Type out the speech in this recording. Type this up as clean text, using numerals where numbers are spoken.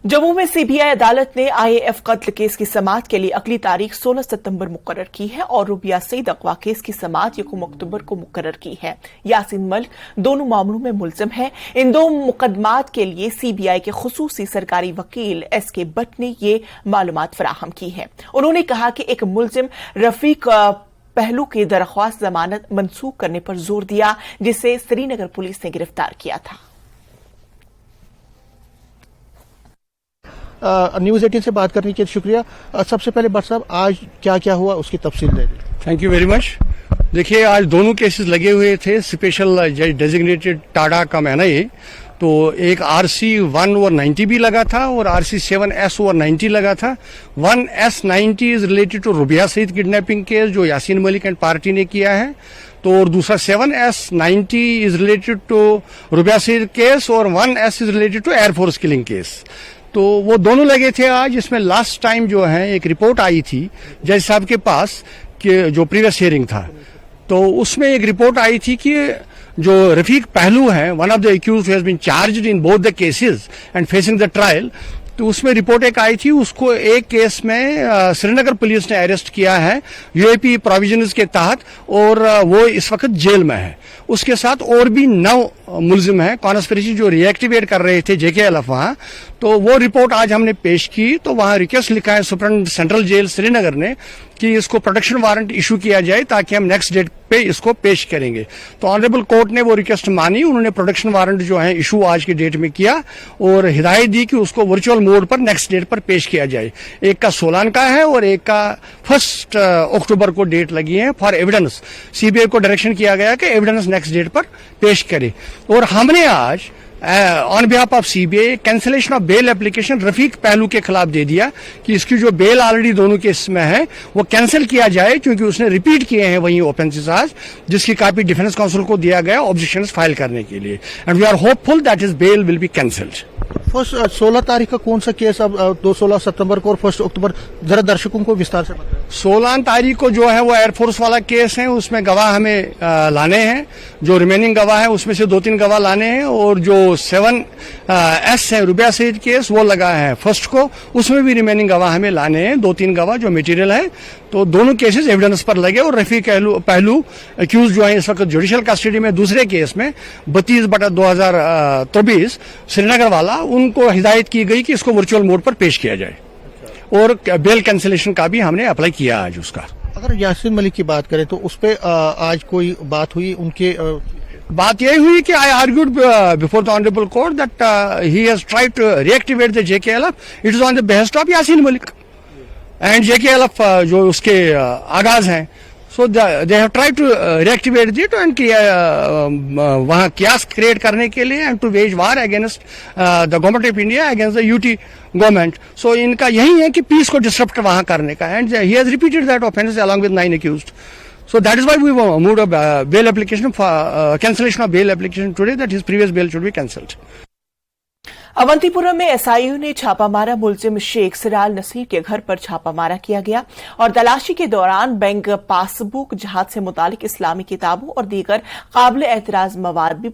जम्मू में सीबीआई अदालत ने आईएएफ कत्ल केस की समाअत के लिए अगली तारीख 16 सितंबर मुकर्रर की है और रुबिया सईद अगवा केस की समाअत 1 अक्टूबर को मुकर्रर की है। यासीन मलिक दोनों मामलों में मुलजिम है। इन दो मुकदमात के लिए सीबीआई के खुसूसी सरकारी वकील एसके भट्ट ने ये मालूमात फराहम की है। उन्होंने कहा कि एक मुलजिम रफीक पहलू की दरख्वास्त जमानत मंसूख करने पर जोर दिया, जिसे श्रीनगर पुलिस ने गिरफ्तार किया था। न्यूज़ 18 से बात करने के लिए शुक्रिया। सबसे पहले भट्ट साहब, आज क्या क्या हुआ उसकी तफसील दे दें। Thank you very much. देखिए, आज दोनों केसेस लगे हुए थे। स्पेशल जज डेजिग्नेटेड टाडा का मैंने ये तो एक RC 1 और 90 भी लगा था और RC 7S और 90 लगा था। 1S90 is related to Rubaiya Sayeed kidnapping case जो यासीन मलिक एंड पार्टी ने किया है, तो और दूसरा 7S90 is related to Rubaiya Sayeed case और 1S is related to air force killing case. तो वो दोनों लगे थे आज। इसमें लास्ट टाइम जो है एक रिपोर्ट आई थी जज साहब के पास कि जो प्रीवियस हियरिंग था, तो उसमें एक रिपोर्ट आई थी कि जो रफीक पहलू है, one of the accused has been charged in both the cases and facing the trial, तो उसमें रिपोर्ट एक आई थी। उसको एक केस में श्रीनगर पुलिस ने अरेस्ट किया है यूएपी प्रोविजंस के तहत और वो इस वक्त जेल में है। उसके साथ और भी 9 मुलजिम हैं कॉन्स्पिरेसी जो रिएक्टिवेट कर रहे थे JKLF वहां, तो वो रिपोर्ट आज हमने पेश की। तो वहां रिक्वेस्ट लिखा है सुप्रीम सेंट्रल जेल श्रीनगर ने कि इसको प्रोटेक्शन वारंट इशू किया जाए ताकि हम नेक्स्ट डेट पे इसको पेश करेंगे। तो ऑनरेबल कोर्ट ने वो रिक्वेस्ट मानी। उन्होंने प्रोटेक्शन वारंट जो है इशू आज की डेट में किया और हिदायत दी कि उसको वर्चुअल मोड पर नेक्स्ट डेट पर पेश किया जाए। एक का 16 का है और एक का 1 अक्टूबर को डेट लगी है फॉर एविडेंस। सीबीआई को डायरेक्शन किया गया कि एविडेंस नेक्स्ट डेट पर पेश करे। और हमने आज on behalf of CBI cancellation of bail application Rafiq पहलू के खिलाफ दे दिया कि इसकी जो बेल ऑलरेडी दोनों केस में है वो कैंसिल किया जाए, क्योंकि उसने रिपीट किए हैं वही ऑफेंसेस आज, जिसकी कॉपी डिफेंस काउंसिल को दिया गया ऑब्जेक्शंस फाइल करने के लिए। And we are hopeful that his bail will be cancelled. 16 तारीख का कौन सा केस अब 16 सितंबर को और 1 अक्टूबर, जरा दर्शकों को विस्तार से बताएं। 16 तारीख को जो है वो एयरफोर्स वाला केस है, उसमें गवाह हमें लाने हैं। जो रिमेनिंग गवाह है उसमें से 2-3 गवाह लाने हैं और जो 7S है रुबिया सईद केस वो लगा है 1 को, उसमें भी रिमेनिंग गवाह हमें लाने हैं 2-3 गवाह जो मटेरियल है। तो दोनों केसेस एविडेंस पर लगे और रफीक पहलू एक्यूज जो है इस वक्त जुडिशियल कस्टडी में दूसरे केस में 32/2023 श्रीनगर वाला, उनको हिदायत की गई कि इसको वर्चुअल मोड पर पेश किया जाए और बेल कैंसिलेशन का भी हमने अप्लाई किया आज उसका। अगर यासीन मलिक की बात करें तो उस पर आज कोई बात हुई? उनके बात यही हुई कि I argued before the honourable court that he has tried to reactivate the JKLF। It is on the behest of Yasin Malik and JKLF जो उसके आगाज हैं। So they have tried to reactivate it and वहाँ कियास क्रिएट करने के लिए and to wage war against the government of India against the UT government. So इनका यही है कि पीस को डिस्टर्ब वहाँ करने का, and he has repeated that offense along with 9 accused. So that is why we moved a bail application for cancellation of bail application today, that his previous bail should be cancelled. अवंतीपुरम में SIU ने छापा मारा। मुलजिम शेख सिराल नसीर के घर पर छापा मारा किया गया और तलाशी के दौरान बैंक पासबुक, जहाज से मुतालिक इस्लामी किताबों और दीगर काबिल एतराज मवाद भी